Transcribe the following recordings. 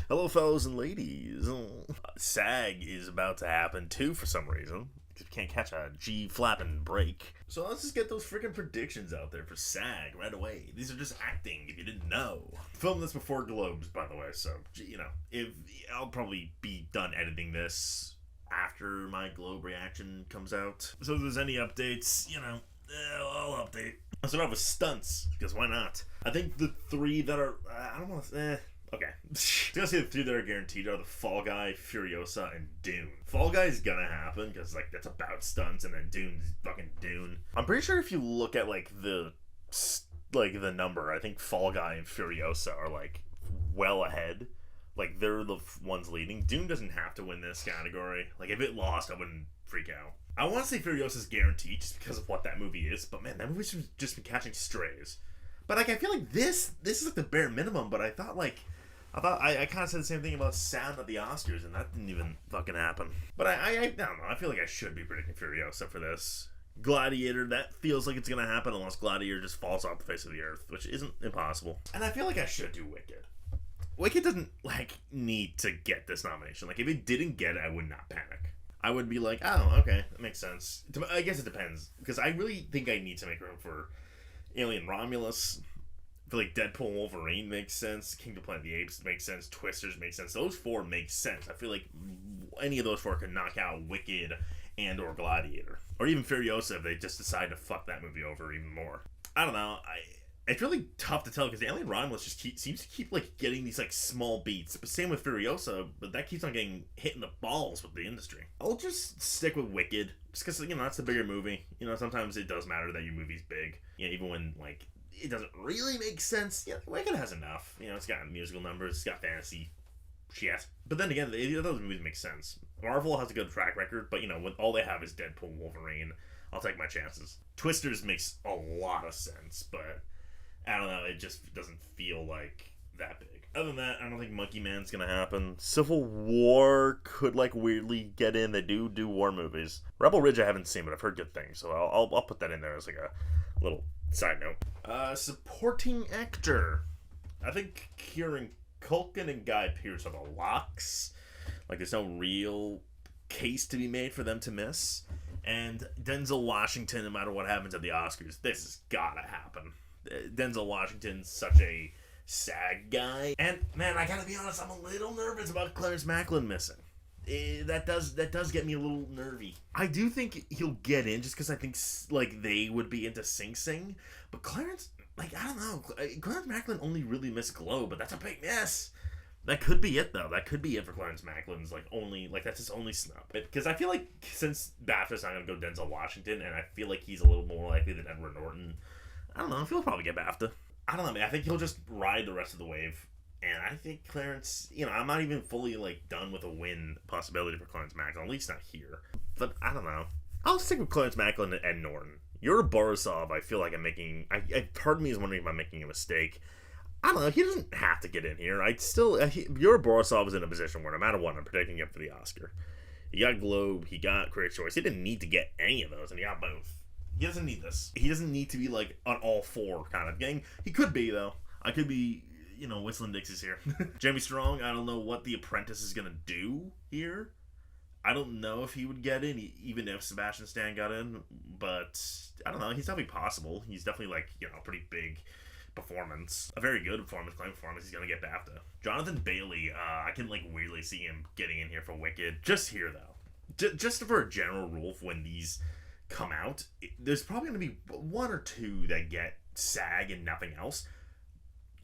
Hello, fellows and ladies. SAG is about to happen too for some reason. You can't catch a G flapping break. So let's just get those freaking predictions out there for SAG right away. These are just acting if you didn't know. Filmed this before Globes, by the way, so if I'll probably be done editing this after my Globe reaction comes out. So if there's any updates, I'll update. I'll start off with stunts, because why not? I think the three that are, I don't want to, okay. I was gonna say the three that are guaranteed are the Fall Guy, Furiosa, and Dune. Fall Guy is gonna happen, because, that's about stunts, and then Dune's fucking Dune. I'm pretty sure if you look at, the number, I think Fall Guy and Furiosa are, well ahead. They're the ones leading. Dune doesn't have to win this category. If it lost, I wouldn't freak out. I want to say Furiosa's guaranteed just because of what that movie is, but man, that movie's just been catching strays. But I feel like this is the bare minimum, but I thought I kind of said the same thing about Sound at the Oscars, and that didn't even fucking happen. But I don't know, I feel like I should be predicting Furiosa for this. Gladiator, that feels like it's going to happen unless Gladiator just falls off the face of the earth, which isn't impossible. And I feel like I should do Wicked. Wicked doesn't, need to get this nomination. If it didn't get it, I would not panic. I would be like, oh, okay, that makes sense. I guess it depends, because I really think I need to make room for Alien Romulus. I feel like Deadpool and Wolverine makes sense. Kingdom Planet of the Apes makes sense. Twisters makes sense. Those four make sense. I feel like any of those four could knock out Wicked and or Gladiator. Or even Furiosa if they just decide to fuck that movie over even more. I don't know. It's really tough to tell because Alien Romulus just seems to keep getting these small beats. But same with Furiosa, but that keeps on getting hit in the balls with the industry. I'll just stick with Wicked, just because that's the bigger movie. Sometimes it does matter that your movie's big. Even when it doesn't really make sense. Wicked has enough. It's got musical numbers, it's got fantasy shit. But then again, the other movies make sense. Marvel has a good track record, but when all they have is Deadpool and Wolverine, I'll take my chances. Twisters makes a lot of sense, but I don't know, it just doesn't feel that big. Other than that, I don't think Monkey Man's gonna happen. Civil War could weirdly get in. They do war movies. Rebel Ridge I haven't seen, but I've heard good things, so I'll put that in there as a little side note. Supporting actor. I think Kieran Culkin and Guy Pearce are the locks. There's no real case to be made for them to miss. And Denzel Washington, no matter what happens at the Oscars, this has gotta happen. Denzel Washington's such a SAG guy. And, man, I gotta be honest, I'm a little nervous about Clarence Macklin missing. That does get me a little nervy. I do think he'll get in just because I think, they would be into Sing Sing. But Clarence, I don't know. Clarence Macklin only really missed Glow, but that's a big miss. That could be it, though. That could be it for Clarence Macklin's, that's his only snub. Because I feel like since BAFTA's not going to go Denzel Washington, and I feel like he's a little more likely than Edward Norton, I don't know. He'll probably get BAFTA. I don't know, man. I think he'll just ride the rest of the wave. And I think Clarence, I'm not even fully, done with a win possibility for Clarence Macklin. At least not here. But I don't know. I'll stick with Clarence Macklin and Norton. Your Borisov, I feel like I'm making... part of me is wondering if I'm making a mistake. I don't know. He doesn't have to get in here. Your Borisov is in a position where no matter what, I'm predicting him for the Oscar. He got Globe. He got Critics' Choice. He didn't need to get any of those, and he got both. He doesn't need this. He doesn't need to be, on all four kind of gang. He could be, though. I could be... Whistling Dixie's here. Jamie Strong, I don't know what The Apprentice is going to do here. I don't know if he would get in, even if Sebastian Stan got in. But, I don't know. He's definitely possible. He's definitely, a pretty big performance. A very good performance, claim performance. He's going to get BAFTA. Jonathan Bailey, I can, weirdly see him getting in here for Wicked. Just here, though. Just for a general rule for when these come out, there's probably going to be one or two that get SAG and nothing else.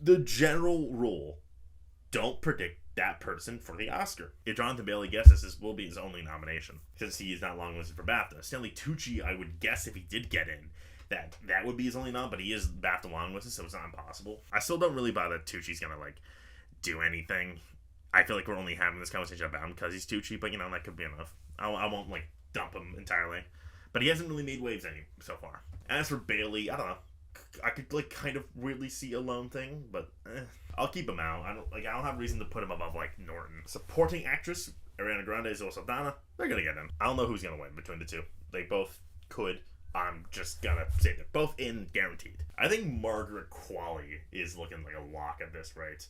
The general rule, don't predict that person for the Oscar. If Jonathan Bailey guesses, this will be his only nomination, since he is not long listed for BAFTA. Stanley Tucci, I would guess if he did get in, that would be his only nom, but he is BAFTA long listed, so it's not impossible. I still don't really buy that Tucci's gonna, do anything. I feel like we're only having this conversation about him because he's Tucci, but, that could be enough. I won't, dump him entirely. But he hasn't really made waves so far. As for Bailey, I don't know. I could kind of weirdly see a lone thing, but I'll keep him out. I don't have reason to put him above Norton. Supporting actress Ariana Grande, Zoe Saldana, they're gonna get in. I don't know who's gonna win between the two. They both could. I'm just gonna say they're both in, guaranteed. I think Margaret Qualley is looking like a lock at this rate.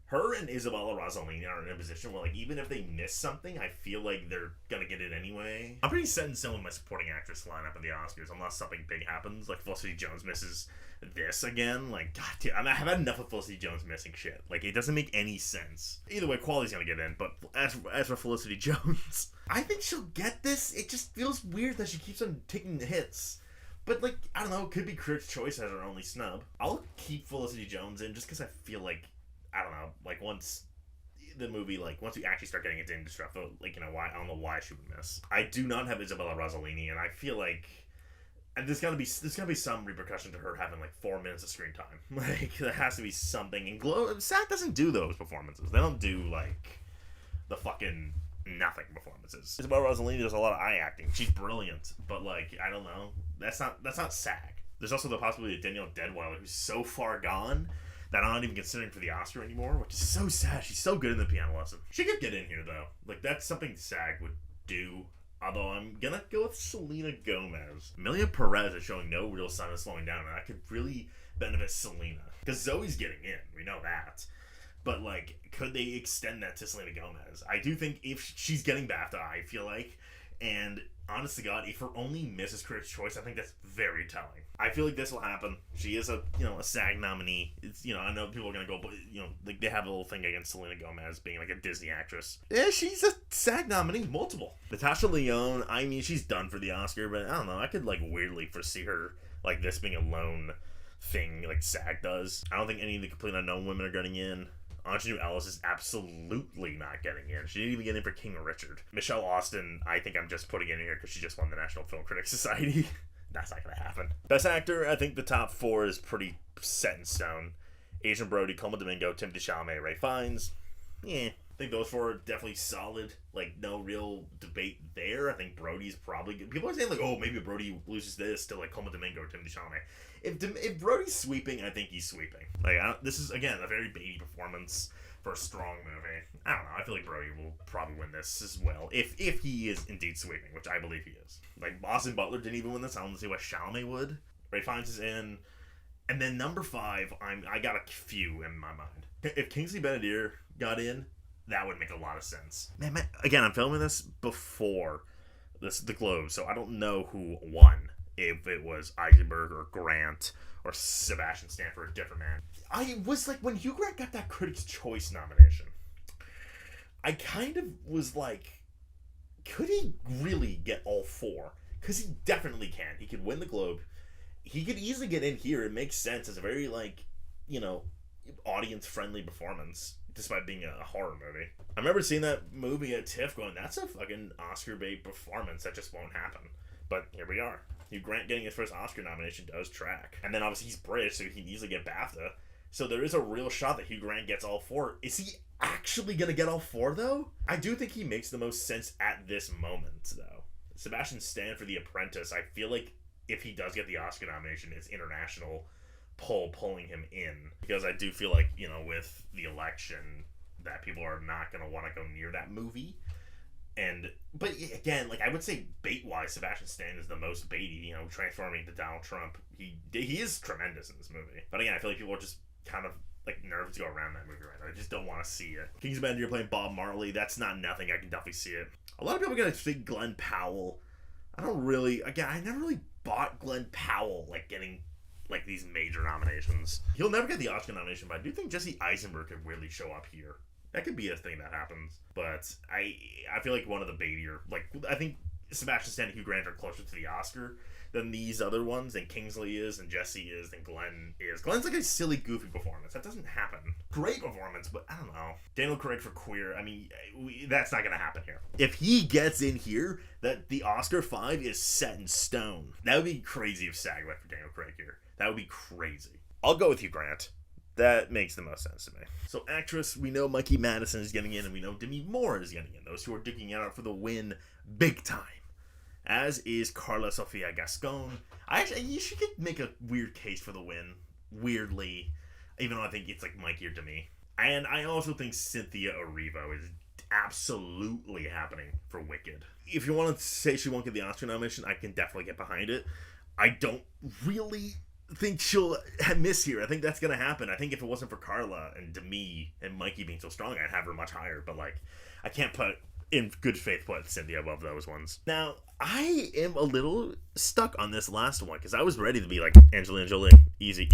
Her and Isabella Rossellini are in a position where, like, even if they miss something, I feel like they're gonna get it anyway. I'm pretty set in stone with my supporting actress lineup in the Oscars, unless something big happens, like Felicity Jones misses this again. Like, god damn, I've had enough of Felicity Jones missing shit. Like, it doesn't make any sense. Either way, quality's gonna get in, but as for Felicity Jones, I think she'll get this. It just feels weird that she keeps on taking the hits. But, like, I don't know, it could be Critics' Choice as her only snub. I'll keep Felicity Jones in just because I feel like, I don't know, like, once the movie, like, once we actually start getting into indie stuff, like, you know, why, I don't know why she would miss. I do not have Isabella Rossellini, and I feel like, and there's gotta be some repercussion to her having, like, 4 minutes of screen time. Like, there has to be something, and SAG doesn't do those performances. They don't do, like, the fucking nothing performances. Isabella Rossellini does a lot of eye acting. She's brilliant, but, like, I don't know. That's not SAG. There's also the possibility of Danielle Deadwyler, who's so far gone that I'm not even considering for the Oscar anymore, which is so sad. She's so good in The Piano Lesson. She could get in here, though. Like, that's something SAG would do. Although I'm gonna go with Selena Gomez. Amelia Perez is showing no real sign of slowing down, and that could really benefit Selena. Because Zoe's getting in. We know that. But, like, could they extend that to Selena Gomez? I do think if she's getting BAFTA, I feel like, and honest to God, if her only misses Critics' Choice, I think that's very telling. I feel like this will happen. She is a SAG nominee. It's, I know people are gonna go, but like they have a little thing against Selena Gomez being like a Disney actress. Yeah, she's a SAG nominee, multiple. Natasha Lyonne, I mean, she's done for the Oscar, but I don't know. I could like weirdly foresee her like this being a lone thing like SAG does. I don't think any of the Complete Unknown women are getting in. Aunjanue Ellis is absolutely not getting in. She didn't even get in for King Richard. Michelle Austin, I think I'm just putting in here because she just won the National Film Critics Society. That's not going to happen. Best Actor, I think the top 4 is pretty set in stone. Adrien Brody, Colman Domingo, Timothée Chalamet, Ralph Fiennes. Yeah, I think those 4 are definitely solid. Like, no real debate there. I think Brody's probably good. People are saying, like, oh, maybe Brody loses this to, like, Colman Domingo or Timothée Chalamet. If Brody's sweeping, I think he's sweeping. Like, this is, again, a very baby performance for a strong movie. I don't know. I feel like Brody will probably win this as well. If he is indeed sweeping, which I believe he is. Like, Austin Butler didn't even win this. I don't see why Chalamet would. Ralph Fiennes is in. And then number 5, I got a few in my mind. If Kingsley Ben-Adir got in, that would make a lot of sense. Man, again, I'm filming this before the Globes, so I don't know who won. If it was Eisenberg or Grant or Sebastian Stan for A Different Man. I was like, when Hugh Grant got that Critics' Choice nomination, I kind of was like, could he really get all 4? Because he definitely can. He could win the Globe. He could easily get in here. It makes sense. It's a very, like, audience-friendly performance, despite being a horror movie. I remember seeing that movie at TIFF going, that's a fucking Oscar bait performance. That just won't happen. But here we are. Hugh Grant getting his first Oscar nomination does track. And then obviously he's British, so he can easily get BAFTA. So there is a real shot that Hugh Grant gets all 4. Is he actually going to get all 4, though? I do think he makes the most sense at this moment, though. Sebastian Stan for The Apprentice, I feel like if he does get the Oscar nomination, it's international pulling him in. Because I do feel like, with the election, that people are not going to want to go near that movie. But again, like I would say bait-wise, Sebastian Stan is the most baity, transforming into Donald Trump. He is tremendous in this movie. But again, I feel like people are just kind of like nervous to go around that movie right now. I just don't want to see it. Kingsley Ben-Adir playing Bob Marley, that's not nothing. I can definitely see it. A lot of people are going to think Glenn Powell. I never really bought Glenn Powell, like, getting, like, these major nominations. He'll never get the Oscar nomination, but I do think Jesse Eisenberg could weirdly show up here. That could be a thing that happens. But I feel like one of the baitier, like, I think Sebastian Stan and Hugh Grant are closer to the Oscar than these other ones, and Kingsley is, and Jesse is, and Glenn is. Glenn's like a silly, goofy performance. That doesn't happen. Great performance, but I don't know. Daniel Craig for Queer, I mean, that's not going to happen here. If he gets in here, that the Oscar 5 is set in stone. That would be crazy if SAG went for Daniel Craig here. That would be crazy. I'll go with Hugh Grant. That makes the most sense to me. So actress, we know Mikey Madison is getting in, and we know Demi Moore is getting in. Those who are duking it out for the win big time. As is Carla Sofia Gascon. She could make a weird case for the win. Weirdly. Even though I think it's like Mikey or Demi. And I also think Cynthia Erivo is absolutely happening for Wicked. If you want to say she won't get the Oscar nomination, I can definitely get behind it. I don't really think she'll miss here. I think that's gonna happen. I think if it wasn't for Carla and Demi and Mikey being so strong, I'd have her much higher. But like, I can't in good faith put Cynthia above those ones. Now, I am a little stuck on this last one because I was ready to be like Angelina Jolie, easy,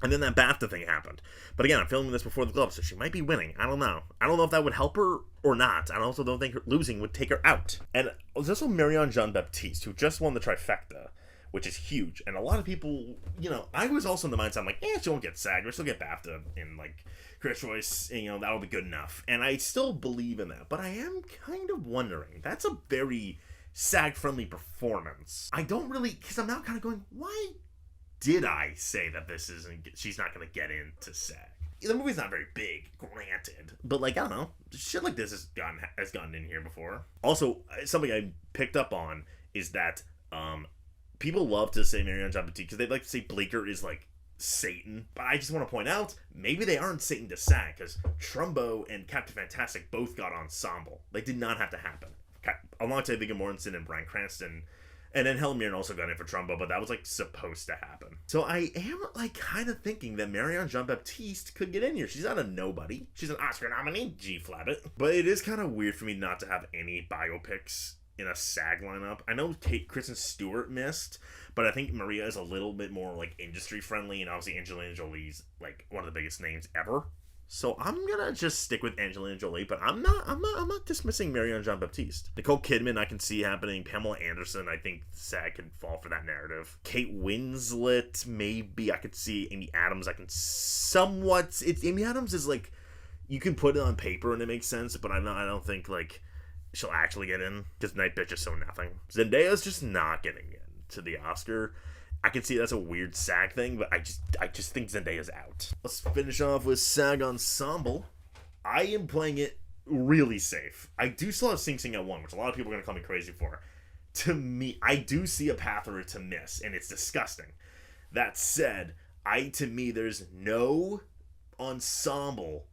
and then that BAFTA thing happened. But again, I'm filming this before the Globes, so she might be winning. I don't know. I don't know if that would help her or not. I also don't think her losing would take her out. And there's also Marianne Jean-Baptiste, who just won the trifecta, which is huge. And a lot of people, I was also in the mindset, I'm like, she won't get SAG, or she'll get BAFTA in like Critics' Choice, and, that'll be good enough. And I still believe in that, but I am kind of wondering, that's a very SAG-friendly performance. I don't really, because I'm now kind of going, why did I say that she's not going to get into SAG? The movie's not very big, granted, but like, I don't know, shit like this has gotten in here before. Also, something I picked up on is that people love to say Marianne Jean-Baptiste because they like to say Bleecker is like Satan, but I just want to point out maybe they aren't Satan to SAG because Trumbo and Captain Fantastic both got Ensemble. They did not have to happen. Alongside Viggo Mortensen and Bryan Cranston, and then Helen Mirren also got in for Trumbo, but that was like supposed to happen. So I am like kind of thinking that Marianne Jean-Baptiste could get in here. She's not a nobody. She's an Oscar nominee, G-flab it. But it is kind of weird for me not to have any biopics in a SAG lineup. I know Kristen Stewart missed, but I think Maria is a little bit more like industry friendly, and obviously Angelina Jolie's like one of the biggest names ever. So I'm gonna just stick with Angelina Jolie, but I'm not dismissing Marianne Jean-Baptiste. Nicole Kidman I can see happening. Pamela Anderson, I think SAG could fall for that narrative. Kate Winslet, maybe I could see. Amy Adams, I can somewhat. Amy Adams is like, you can put it on paper and it makes sense, but I don't think like she'll actually get in because Night Bitch is so nothing. Zendaya's just not getting in to the Oscar. I can see that's a weird SAG thing, but I just think Zendaya's out. Let's finish off with SAG Ensemble. I am playing it really safe. I do still have Sing Sing at 1, which a lot of people are going to call me crazy for. To me, I do see a path for it to miss, and it's disgusting. That said, to me, there's no ensemble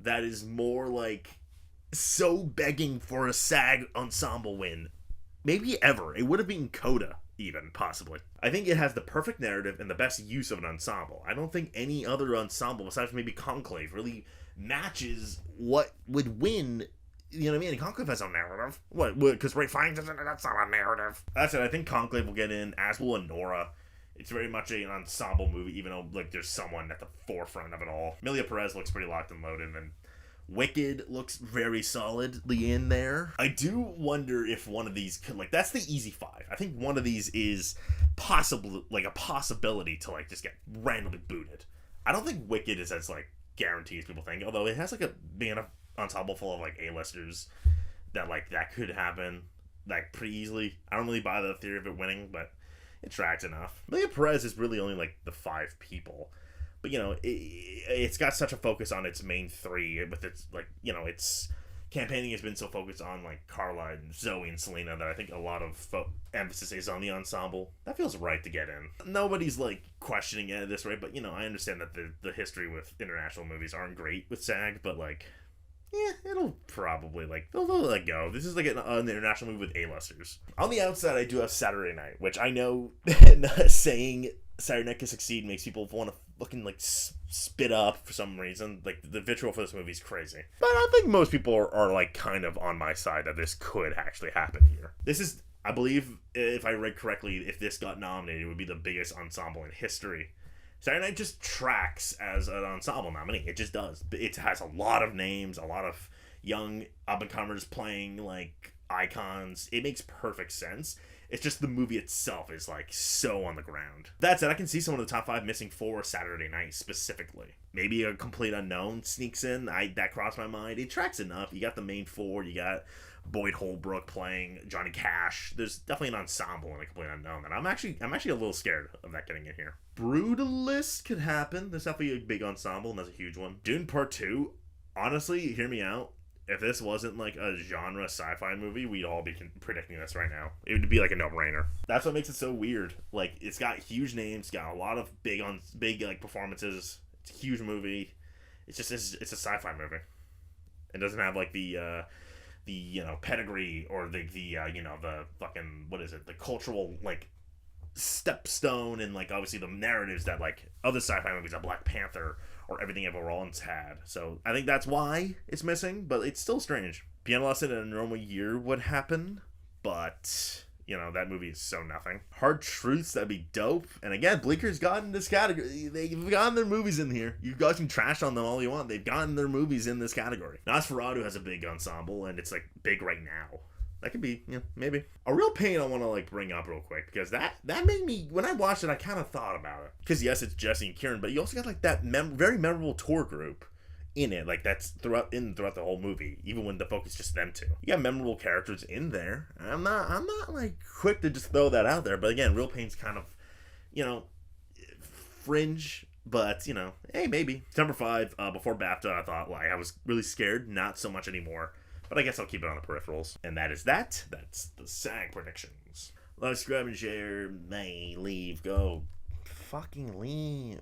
that is more like so begging for a SAG Ensemble win. Maybe ever. It would have been Coda, even, possibly. I think it has the perfect narrative and the best use of an ensemble. I don't think any other ensemble, besides maybe Conclave, really matches what would win. You know what I mean? And Conclave has no narrative. What? Because Ray Fiennes isn't, that's not a narrative. That's it. I think Conclave will get in, as will Anora. It's very much an ensemble movie, even though like there's someone at the forefront of it all. Emilia Perez looks pretty locked and loaded, and Wicked looks very solidly in there. I do wonder if one of these could, like, that's the easy 5. I think one of these is possible, like a possibility to like just get randomly booted. I don't think Wicked is as like guaranteed as people think, although it has like being an ensemble full of like A-listers that like that could happen like pretty easily. I don't really buy the theory of it winning, but it tracks enough. Emilia Perez is really only like the 5 people. But, it's got such a focus on its main 3 with its, like, its campaigning has been so focused on, like, Carla and Zoe and Selena that I think a lot of emphasis is on the ensemble. That feels right to get in. Nobody's, like, questioning it at this rate, but, I understand that the history with international movies aren't great with SAG, but, like, yeah, it'll probably, like, they'll let go. This is, like, an international movie with A-listers. On the outside, I do have Saturday Night, which I know saying Saturday Night Can Succeed makes people want to fucking like spit up for some reason. Like the vitriol for this movie is crazy, but I think most people are like kind of on my side that this could actually happen here. This is, I believe, if I read correctly, if this got nominated, it would be the biggest ensemble in history. Saturday Night just tracks as an ensemble nominee. It just does. It has a lot of names, a lot of young up-and-comers playing like icons. It makes perfect sense. It's just the movie itself is, like, so on the ground. That said, I can see someone in the top 5 missing for Saturday Night, specifically. Maybe a complete unknown sneaks in. That crossed my mind. It tracks enough. You got the main 4. You got Boyd Holbrook playing Johnny Cash. There's definitely an ensemble and a complete unknown. And I'm actually a little scared of that getting in here. Brutalist could happen. There's definitely a big ensemble, and that's a huge one. Dune Part 2, honestly, hear me out. If this wasn't like a genre sci-fi movie, we'd all be predicting this right now. It would be like a no-brainer. That's what makes it so weird. Like, it's got huge names, got a lot of big like performances. It's a huge movie. It's a sci-fi movie. It doesn't have like the pedigree or the fucking, what is it? The cultural like stepstone and like obviously the narratives that like other sci-fi movies like Black Panther or Everything Ever Rollins had. So I think that's why it's missing, but it's still strange. Piano Lesson in a normal year would happen, but you know, that movie is so nothing. Hard Truths, that'd be dope. And again, Bleaker's gotten this category. They've gotten their movies in here. You guys can trash on them all you want. They've gotten their movies in this category. Nosferatu has a big ensemble, and it's like big right now. That could be, maybe. A Real Pain I want to like bring up real quick, because that made me, when I watched it, I kind of thought about it. Because yes, it's Jesse and Kieran, but you also got like that very memorable tour group in it, like that's throughout the whole movie, even when the focus is just them two. You got memorable characters in there. I'm not like quick to just throw that out there, but again, Real Pain's kind of, fringe, but hey, maybe. Number 5, before BAFTA, I thought like I was really scared, not so much anymore, but I guess I'll keep it on the peripherals. And that's the SAG predictions. Like, subscribe, and share, may leave, go fucking leave.